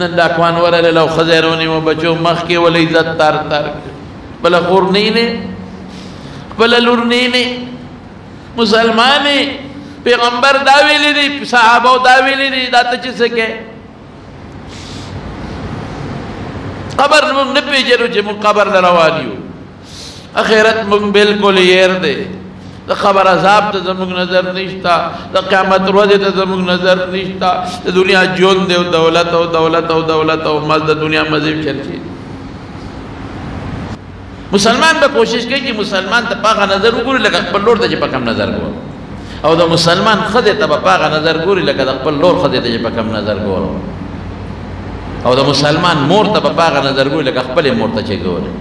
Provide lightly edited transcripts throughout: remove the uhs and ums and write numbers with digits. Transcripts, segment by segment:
نن ډاکوان ورغلل او ښځه یې رونیوه بچو مخکې ولې عزت تار تار بله خور نه نه بله لور نه نه مسلمان پیغمبر دا ویلی دی صحابه دا ویلی دی دا ته چې څه کې قبر موږ نه پېژنو چې موږ قبر ته روان یو اخرت موږ بالکل یېر دی د خبر عذاب ته زموږ نظر نشته د قیامت ورځې ته زموږ نظر نشته د دنیا ژوند دی او دولت او دولت او دولت او مز د دنیا مزې چرچې مسلمان به کوشش کوي چې مسلمان ته پاغه نظر وګوري لکه خپل لور ته چې په کم نظر ګوري او د مسلمان ښځې ته به پاغه نظر ګوري لکه د خپل لور ښځې ته چې په کم نظر ګوري او د مسلمان مور ته به پاغه نظر ګوري لکه خپلې مور ته چې ګوري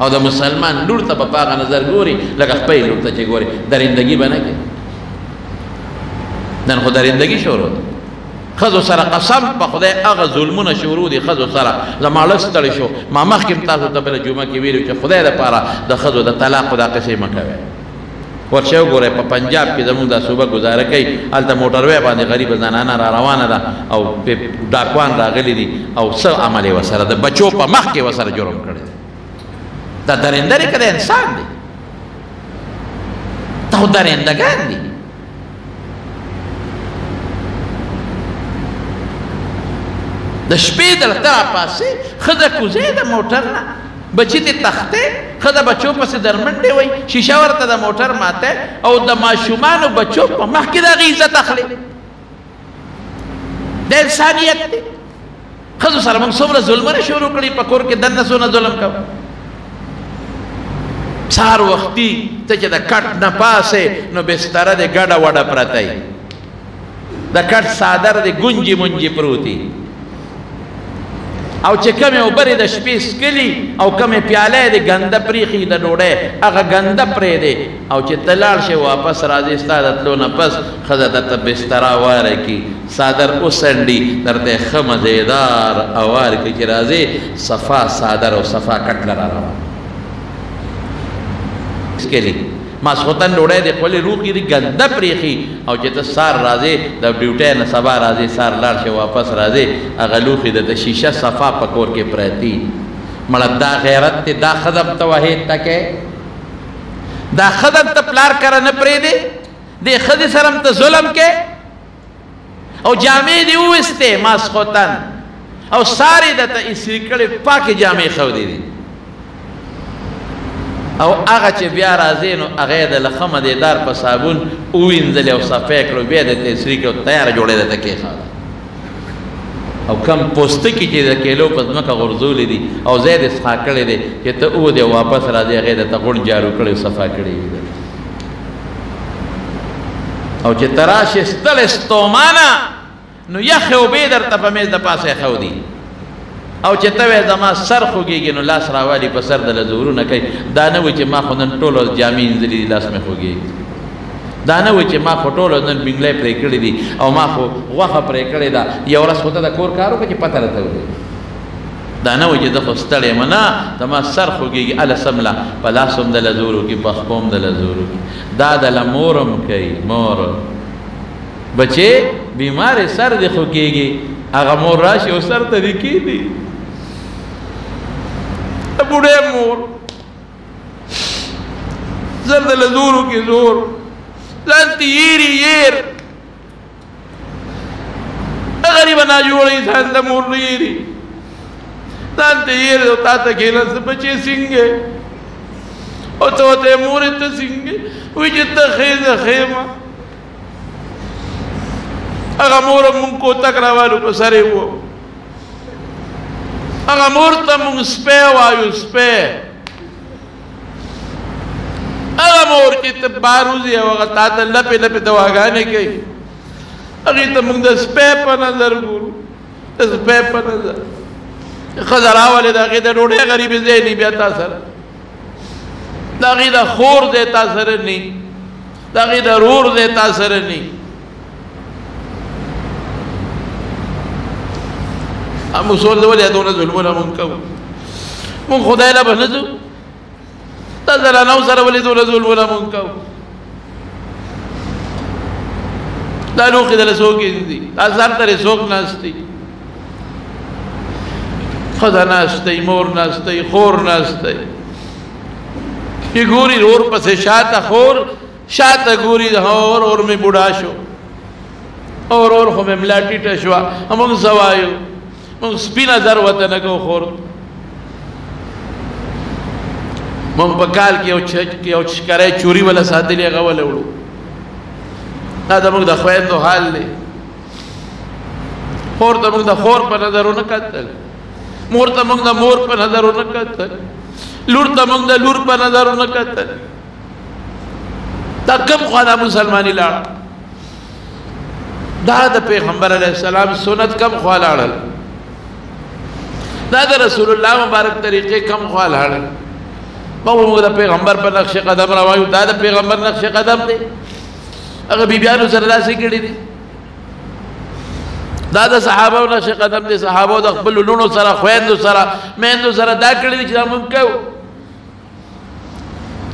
او د مسلمان لور ته په پاغه نظر ګوري لکه خپلې لور ته چې ګوري درندګي به نه کوي نن خو درندګي شروع ده ښځو سره قسم په خدای هغه ظلمونه شروع دي ښځو سره زما لږ ستړی شو ما مخکې تاسو ته بله جمعه کې ویلي چې خدای دپاره د ښځو د طلاقو دا قصې مه کوئ ورشه وګورئ په پنجاب کې زموږ دا صوبه ګزاره کوي هلته موټروی باندې غریبه زنانه را روانه ده او ډاکوان راغلي دي او څه عمل یې ورسره د بچو په مخ کې ورسره جرم کړی دی دا درنده دی که د انسان دی دا خو درندګان دي د شپې دلته راپاسې ښځه کوزې د موټر نه بچی ته تختې ښځه بچو پسې درمنډې وایي شیشه ورته د موټر ماته او د ماشومانو بچو په مخ کې د هغې عزت اخلي د انسانیت دی ښځو سره موږ څومره ظلمونه شروع کړي په کور کې دننه څونه ظلم کوو سهار وختي ته چې د کټ نه پاسې نو بستره د ګډه وډه پرته وي د کټ څادر د ګونجې مونجې پروتي او چې کمې اوبرې د شپې څکلي او کمې پیاله د ګنده پریښي د ډوډۍ هغه ګنده پرېږدې او چې ته لاړ شې واپس راځې ستا د تلو نه پس ښځه درته بستره واره کړي څادر وڅنډي درته یې ښه مزېدار اوار کړي چې راځې صفا څادر او صفا کټ له را روان څکلي ماسخوتن ډوډۍ د خپلې روغې دي ګنده پرېښي او چې ته سار راځې د ډیوټۍ نه سبا راځې سار لاړ شې واپس راځې هغه لوښي د شیشه صفا په کور کې پرتي مړه دا غیرت دی دا ښځه ته وحید ته کې دا ښځه ته پلار کره نه پرېږدې دې ښځې سره هم ته ظلم کې او جامې دې وویستې ماسخوتن او سارې درته ایسري کړې پاکې جامې ښودې دي او هغه چې بیا راځې نو هغه یې د ښه مدېدار په صابون ووینځلې او صفی کړو بیا یې درته ایسري کړو تیاره جوړې درته کېښوده او کم پوستکي چې د کیلو په ځمکه غورځولې دي او ځای دې څښا کړی دی چې ته وودې واپس راځې هغې درته غوڼ جارو کړی صفا کړی وي او چې ته راشې ستړې ستومانه نو یخې اوبې درته په میز د پاسه ایښودي او چې ته وایې زما سر خوږېږي نو لاس راوالي په سر دله زورونه کوي دا نه وایي چې ما خو نن ټول ورځ جامې اینځلي دي لاس مې خوږېږي دا نه وایي چې ما خو ټول ورځ نن بنګلی پرې کړي دي او ما خو غوښه پرې کړې ده یو ورځ خو ته د کور کار وکړه چې پته راته ولګي دا نه وایي چې زه خو ستړی یم نه زما سر خوږېږي هله سمله په لاس هم دله زور وکړي په خپو هم دله زور وکړي دا دله مور هم کوي مور بچې بیمارې سر دې خوږېږي هغه مور راشي او سر ته دې کېږدي بوډۍ مور زر دله زور وکړي زور ځان ته یېري یېر غریبه ناجوړه انسان د مور نه یېري ځان ته یېر او تا ته کښېناست بچې څنګه او ته ورته یې مورې ته څنګه وایي چې ته ښې زه ښې یم هغه مور هم مونږ کوتک راوالو په سر یې ووو هغه مور ته مونږ سپی وایو سپی هغه مور چې ته بار وځې او هغه تا ته لپې لپې دواګانې کوي هغې ته مونږ د سپی په نظر ګورو د سپی په نظر ښځه راولې د هغې د ډوډۍ غریبې ځای نه بیا تا سره د هغې د خور ځای تا سره نه د هغې د رور ځای تا سره نه موږ سول ولې دونه ظلمونه مونږ کوو مونږ خدای له به نه ځو دا زنانو سره ولې دونه ظلمونه مونږ کوو دا لوښي دله څوک اینځي دا سر ته یې څوک ناست دي خدا ناستی مور ناستی خور ناستی یہ گوری رور پسے شاتا خور شاتا گوری اور میں بڑھا شو اور خو میں ملاٹی ٹشوا ہمیں سوائیو من سپینا ضرورت نکو خور من پکال کی او چکرے چوری والا ساتھ لیا غوال اوڑو دا منگ دا خوین دو حال لے خور تا منگ دا خور پا نظرو نکتل مور تا منگ دا مور پا نظرو نکتل لور تا منگ دا لور پا نظرو نکتل دا کم خوانا مسلمانی لارا دا پیغمبر علیہ السلام سنت کم خواہ لارا دا رسول اللہ مبارک طریقے کم خواہ لارا مو دا پیغمبر پر نقش قدم روایو دا پیغمبر نقش قدم دے اگر بی بیانو سر دا سکڑی دی دا صحابہ نقش قدم دے صحابہ دا قبل لونو سرا خویندو سرا میندو سرا دا کڑی دی چیزا منکو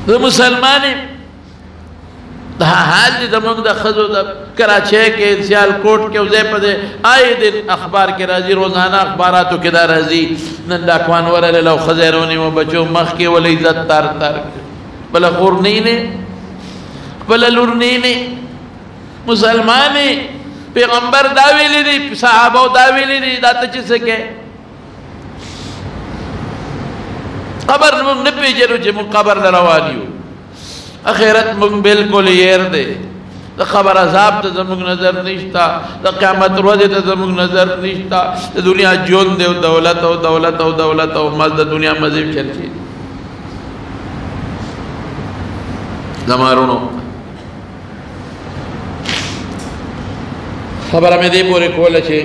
دا مسلمانی دا حال دی دا منگ دا خضو دا کراچے کے سیال کوٹ کے وزے پدے آئے دن اخبار کے رازی روزانہ اخباراتو کے دا رازی ننداکوان ورلے لو خزیرونی و بچو مخ کے ولی عزت تار تار بلا خور نینے بلا لور نینے مسلمانی پیغمبر داویلی دی صحابہ داویلی دی داتا چی سکے قبر منگ نپی جنو چی منگ قبر دروانیو اخیرت منگ بالکل یہ دے دا خبر عذاب تا زمانگ نظر نشتا دا قیامت روزی تا زمانگ نظر نشتا دا دنیا جون دے و دولت و دولت و دولت و مزد دنیا مزید چلچی زمارونو خبر ہمیں دے پورے کھولا چھے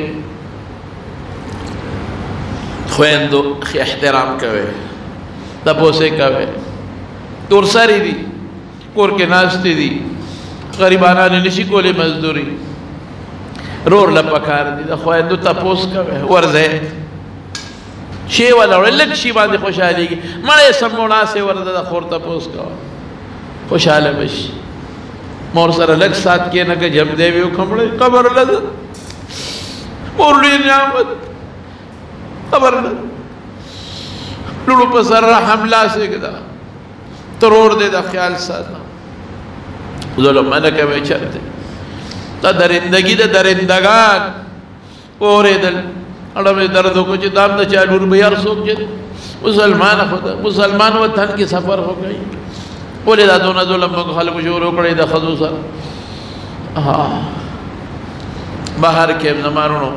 خویندو احترام کوئے تپوسے کوئے تور ساری دی کور کے ناستی دی غریبانانی نشی کولی مزدوری رور لپکار دی دا خویندو تپوس کوئے ورزے شی والا لگ شی باندے خوشحالی گی مڑے سمونا سے ورزے دا خور تپوس کوئے خوشحال بش مور سر لگ ساتھ کیا نکا جم دے ویو کھمڑے قبر لد مور لی نعمت قبر لد لڑو پسر حملہ سے کدا ترور دے دا خیال ساتھ ظلم منکہ میں چلتے تا درندگی دا درندگان پورے دل اڑا میں دردوں کو چیتام دا چالور بیار سوک جد مسلمان خدا مسلمان وطن کی سفر ہو گئی بولے دا دونا ظلم کو خلق شور اکڑے دا خضو سر باہر کے نمارونو